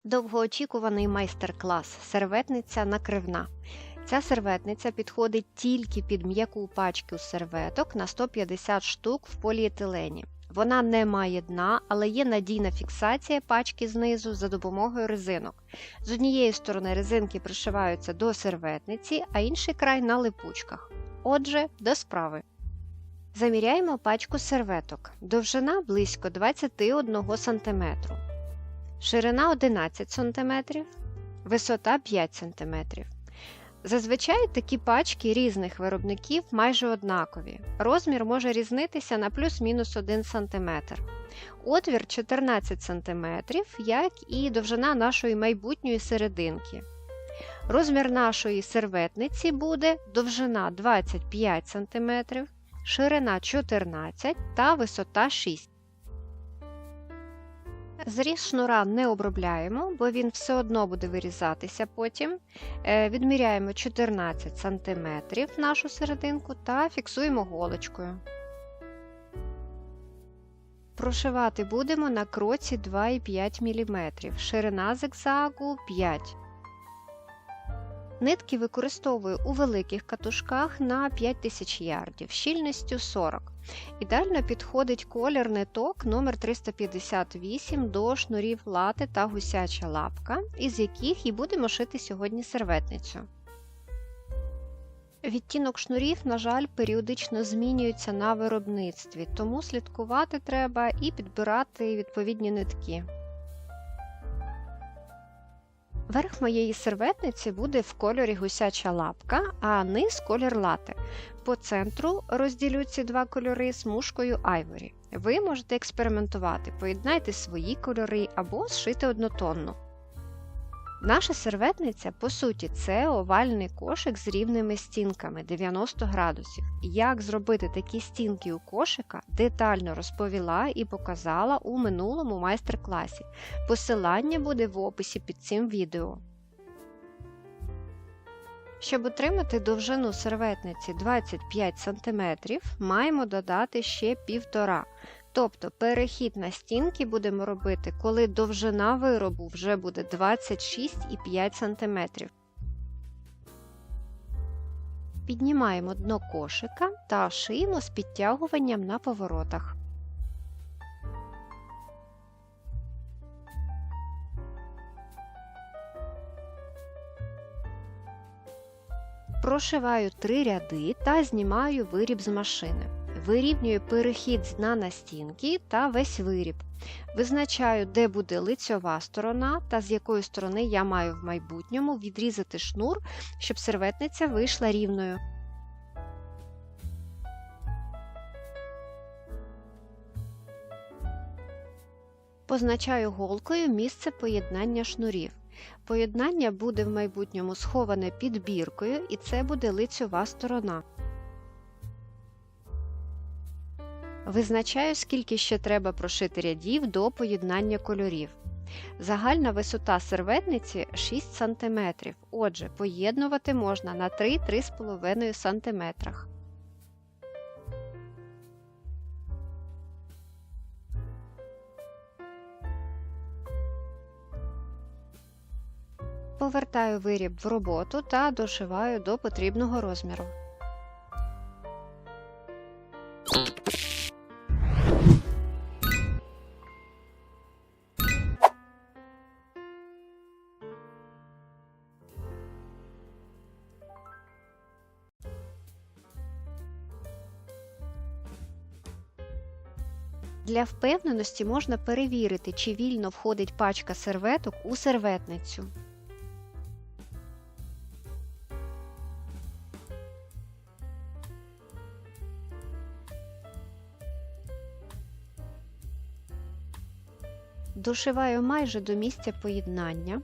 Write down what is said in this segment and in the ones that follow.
Довгоочікуваний майстер-клас «Серветниця накривна». Ця серветниця підходить тільки під м'яку пачку серветок на 150 штук в поліетилені. Вона не має дна, але є надійна фіксація пачки знизу за допомогою резинок. З однієї сторони резинки пришиваються до серветниці, а інший край на липучках. Отже, до справи. Заміряємо пачку серветок. Довжина близько 21 см. Ширина 11 см, висота 5 см. Зазвичай такі пачки різних виробників майже однакові. Розмір може різнитися на плюс-мінус 1 см. Отвір 14 см, як і довжина нашої майбутньої серединки. Розмір нашої серветниці буде довжина 25 см, ширина 14 та висота 6. Зріз шнура не обробляємо, бо він все одно буде вирізатися потім. Відміряємо 14 см нашу серединку та фіксуємо голочкою. Прошивати будемо на кроці 2,5 мм, ширина зигзагу 5 см. Нитки використовую у великих катушках на 5000 ярдів, щільністю 40. Ідеально підходить колір ниток номер 358 до шнурів лати та гусяча лапка, із яких і будемо шити сьогодні серветницю. Відтінок шнурів, на жаль, періодично змінюється на виробництві, тому слідкувати треба і підбирати відповідні нитки. Верх моєї серветниці буде в кольорі гусяча лапка, а низ колір лати. По центру розділю ці два кольори смужкою айворі. Ви можете експериментувати, поєднайте свої кольори або зшити однотонну. Наша серветниця, по суті, це овальний кошик з рівними стінками 90 градусів. Як зробити такі стінки у кошика, детально розповіла і показала у минулому майстер-класі. Посилання буде в описі під цим відео. Щоб отримати довжину серветниці 25 см, маємо додати ще 1,5 см. Тобто перехід на стінки будемо робити, коли довжина виробу вже буде 26,5 см. Піднімаємо дно кошика та шиємо з підтягуванням на поворотах. Прошиваю 3 ряди та знімаю виріб з машини. Вирівнюю перехід з дна на стінки та весь виріб. Визначаю, де буде лицьова сторона та з якої сторони я маю в майбутньому відрізати шнур, щоб серветниця вийшла рівною. Позначаю голкою місце поєднання шнурів. Поєднання буде в майбутньому сховане під біркою, і це буде лицьова сторона. Визначаю, скільки ще треба прошити рядів до поєднання кольорів. Загальна висота серветниці 6 см, отже, поєднувати можна на 3-3,5 см. Повертаю виріб в роботу та дошиваю до потрібного розміру. Для впевненості можна перевірити, чи вільно входить пачка серветок у серветницю. Дошиваю майже до місця поєднання.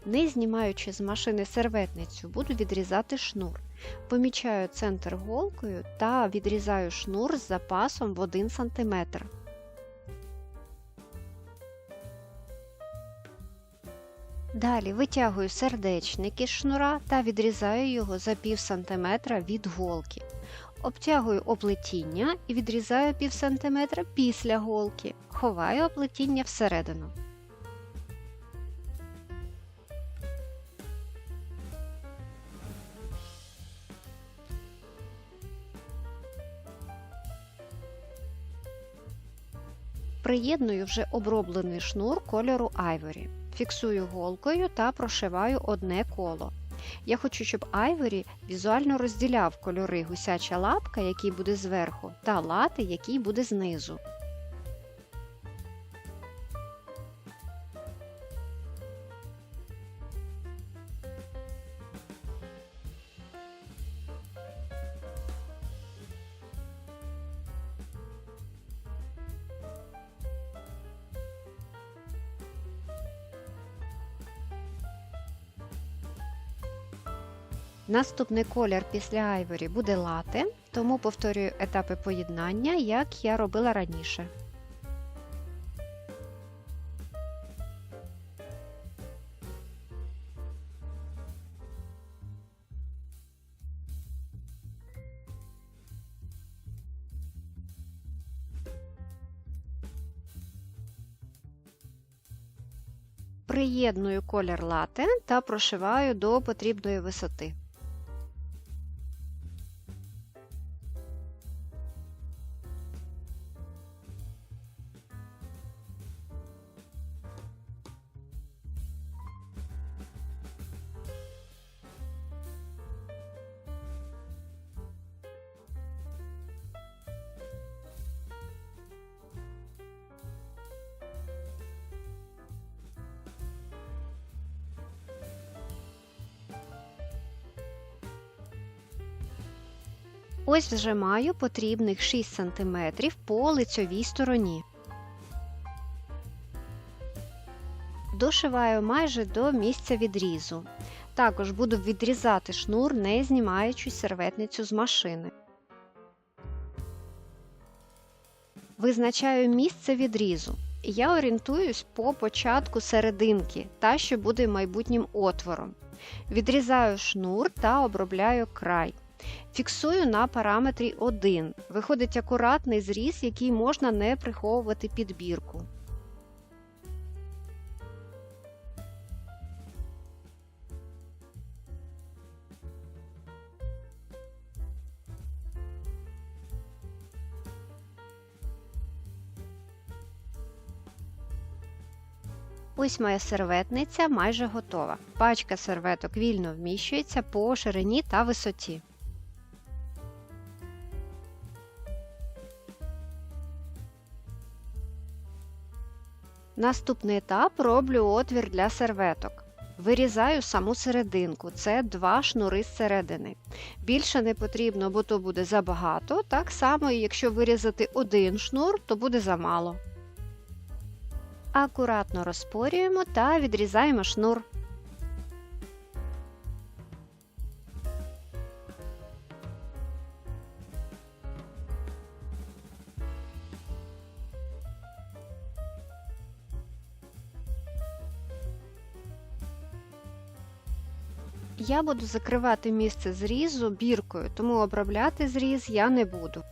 Не знімаючи з машини серветницю, буду відрізати шнур. Помічаю центр голкою та відрізаю шнур з запасом в 1 см. Далі витягую сердечник із шнура та відрізаю його за пів сантиметра від голки. Обтягую оплетіння і відрізаю пів сантиметра після голки. Ховаю оплетіння всередину. Приєдную вже оброблений шнур кольору Ivory. Фіксую голкою та прошиваю одне коло. Я хочу, щоб Ivory візуально розділяв кольори гусяча лапка, який буде зверху, та лати, який буде знизу. Наступний колір після Ivory буде лате, тому повторюю етапи поєднання, як я робила раніше. Приєдную колір лате та прошиваю до потрібної висоти. Ось вже маю потрібних 6 см по лицьовій стороні. Дошиваю майже до місця відрізу. Також буду відрізати шнур, не знімаючи серветницю з машини. Визначаю місце відрізу. Я орієнтуюсь по початку серединки, та що буде майбутнім отвором. Відрізаю шнур та обробляю край. Фіксую на параметрі 1. Виходить акуратний зріз, який можна не приховувати під бірку. Ось моя серветниця майже готова. Пачка серветок вільно вміщується по ширині та висоті. Наступний етап – роблю отвір для серветок. Вирізаю саму серединку, це 2 шнури зсередини. Більше не потрібно, бо то буде забагато, так само і якщо вирізати 1 шнур, то буде замало. Акуратно розпорюємо та відрізаємо шнур. Я буду закривати місце зрізу біркою, тому обробляти зріз я не буду.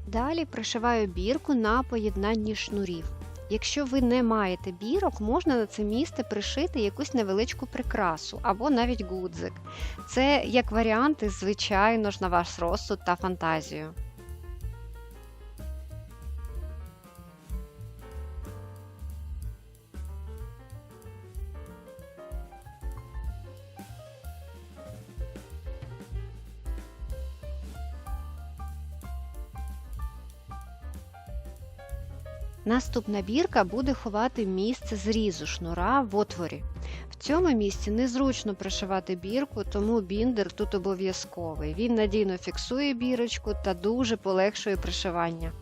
Далі пришиваю бірку на поєднанні шнурів. Якщо ви не маєте бірок, можна на це місце пришити якусь невеличку прикрасу або навіть гудзик. Це як варіанти, звичайно ж, на ваш розсуд та фантазію. Наступна бірка буде ховати місце зрізу шнура в отворі. В цьому місці незручно пришивати бірку, тому біндер тут обов'язковий. Він надійно фіксує бірочку та дуже полегшує пришивання.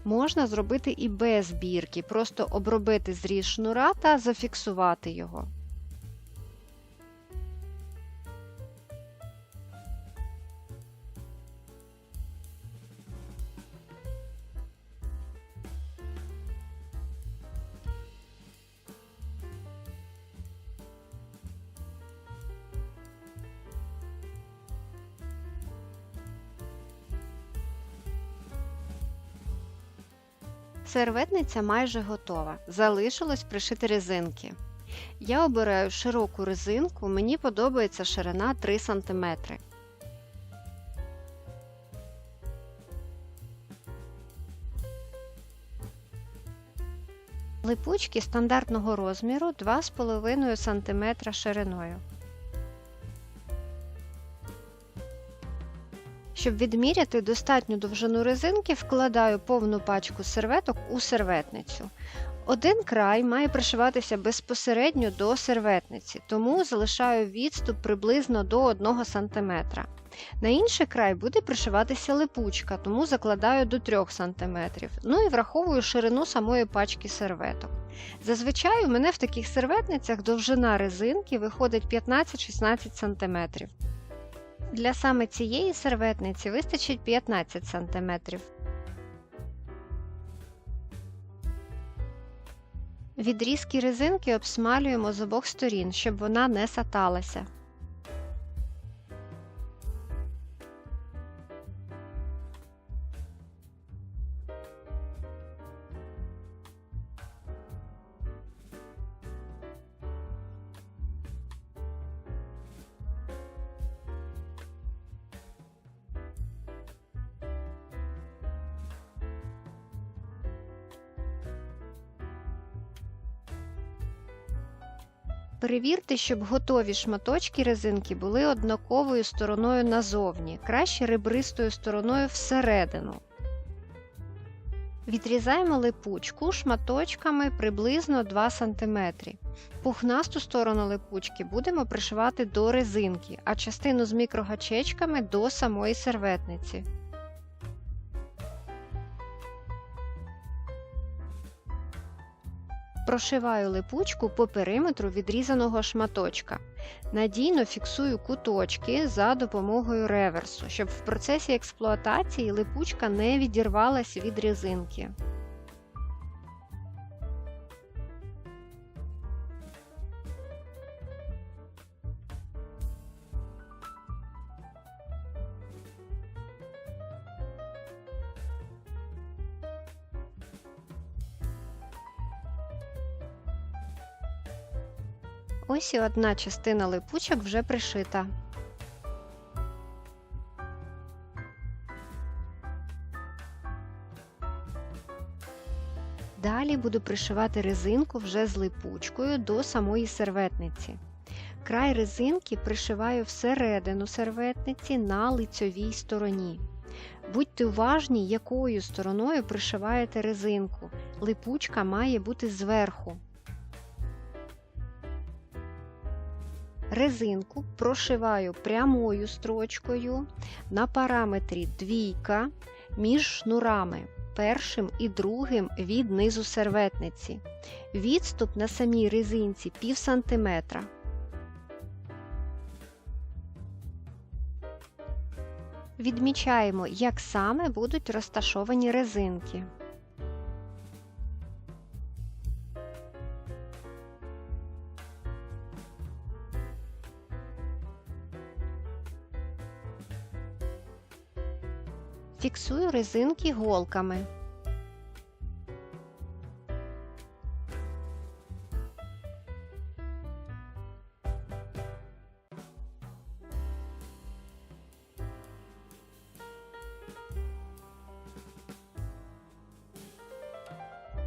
Можна зробити і без бірки, просто обробити зріз шнура та зафіксувати його. Серветниця майже готова, залишилось пришити резинки. Я обираю широку резинку, мені подобається ширина 3 см. Липучки стандартного розміру 2,5 см шириною. Щоб відміряти достатню довжину резинки, вкладаю повну пачку серветок у серветницю. Один край має пришиватися безпосередньо до серветниці, тому залишаю відступ приблизно до 1 см. На інший край буде пришиватися липучка, тому закладаю до 3 см. Ну і враховую ширину самої пачки серветок. Зазвичай у мене в таких серветницях довжина резинки виходить 15-16 см. Для саме цієї серветниці вистачить 15 см. Відрізки резинки обсмалюємо з обох сторін, щоб вона не саталася. Перевірте, щоб готові шматочки резинки були однаковою стороною назовні, краще ребристою стороною всередину. Відрізаємо липучку шматочками приблизно 2 см. Пухнасту сторону липучки будемо пришивати до резинки, а частину з мікрогачечками до самої серветниці. Прошиваю липучку по периметру відрізаного шматочка. Надійно фіксую куточки за допомогою реверсу, щоб в процесі експлуатації липучка не відірвалась від резинки. Ось і одна частина липучок вже пришита. Далі буду пришивати резинку вже з липучкою до самої серветниці. Край резинки пришиваю всередину серветниці на лицьовій стороні. Будьте уважні, якою стороною пришиваєте резинку. Липучка має бути зверху. Резинку прошиваю прямою строчкою на параметрі 2 між шнурами, першим і другим від низу серветниці. Відступ на самій резинці пів сантиметра. Відмічаємо, як саме будуть розташовані резинки. Фіксую резинки голками.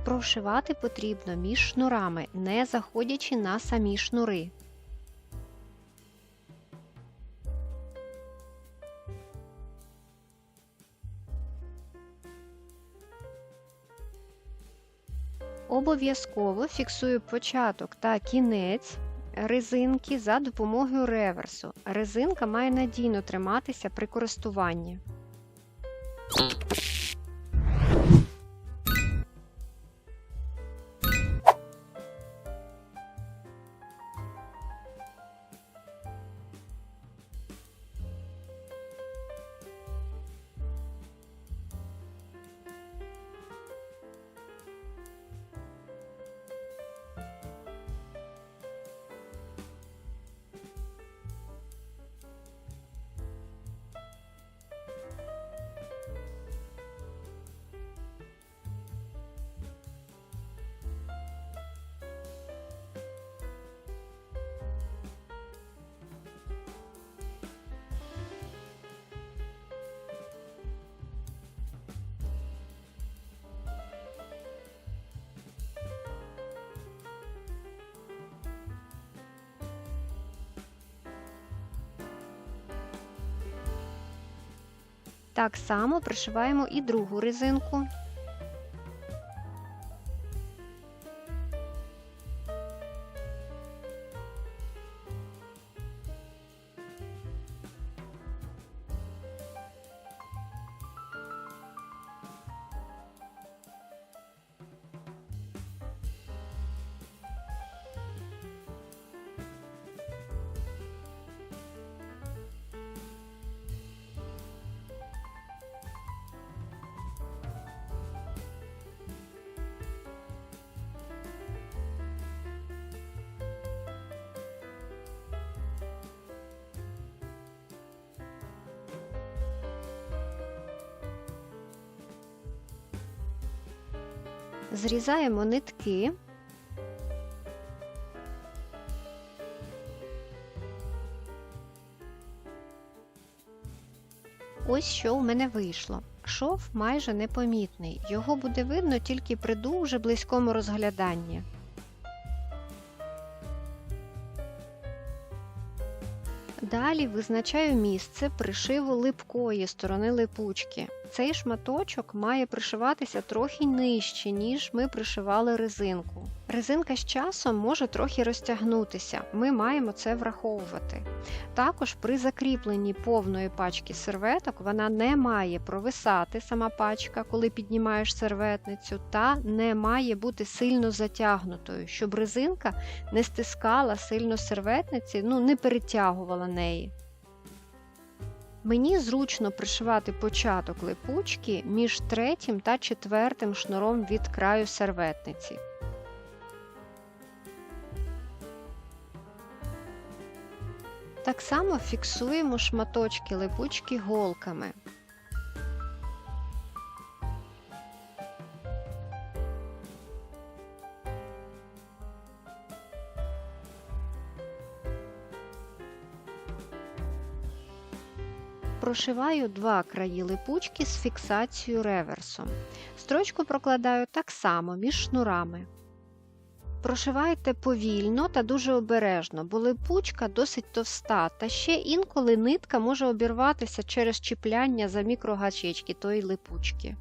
Прошивати потрібно між шнурами, не заходячи на самі шнури. Обов'язково фіксую початок та кінець резинки за допомогою реверсу. Резинка має надійно триматися при користуванні. Так само пришиваємо і другу резинку. Зрізаємо нитки. Ось що у мене вийшло. Шов майже непомітний, його буде видно тільки при дуже близькому розгляданні. Далі визначаю місце пришиву липкої сторони липучки. Цей шматочок має пришиватися трохи нижче, ніж ми пришивали резинку. Резинка з часом може трохи розтягнутися, ми маємо це враховувати. Також при закріпленні повної пачки серветок вона не має провисати, сама пачка, коли піднімаєш серветницю, та не має бути сильно затягнутою, щоб резинка не стискала сильно серветниці, не перетягувала неї. Мені зручно пришивати початок липучки між третім та четвертим шнуром від краю серветниці. Так само фіксуємо шматочки липучки голками. Прошиваю два краї липучки з фіксацією реверсом. Строчку прокладаю так само між шнурами. Прошивайте повільно та дуже обережно, бо липучка досить товста, та ще інколи нитка може обірватися через чіпляння за мікрогачечки тої липучки.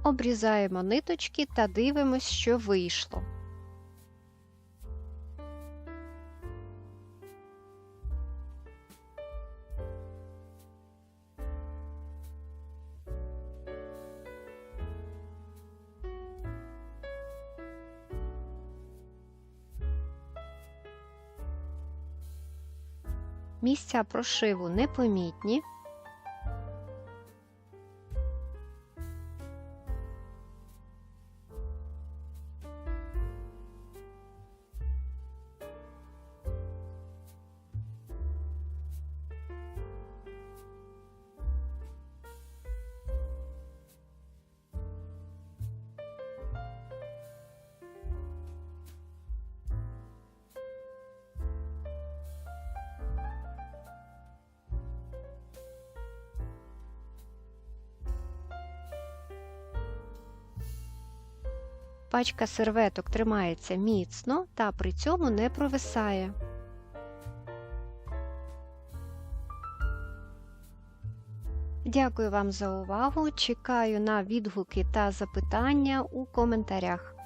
Обрізаємо ниточки та дивимось, що вийшло. Місця прошиву непомітні. Пачка серветок тримається міцно та при цьому не провисає. Дякую вам за увагу. Чекаю на відгуки та запитання у коментарях.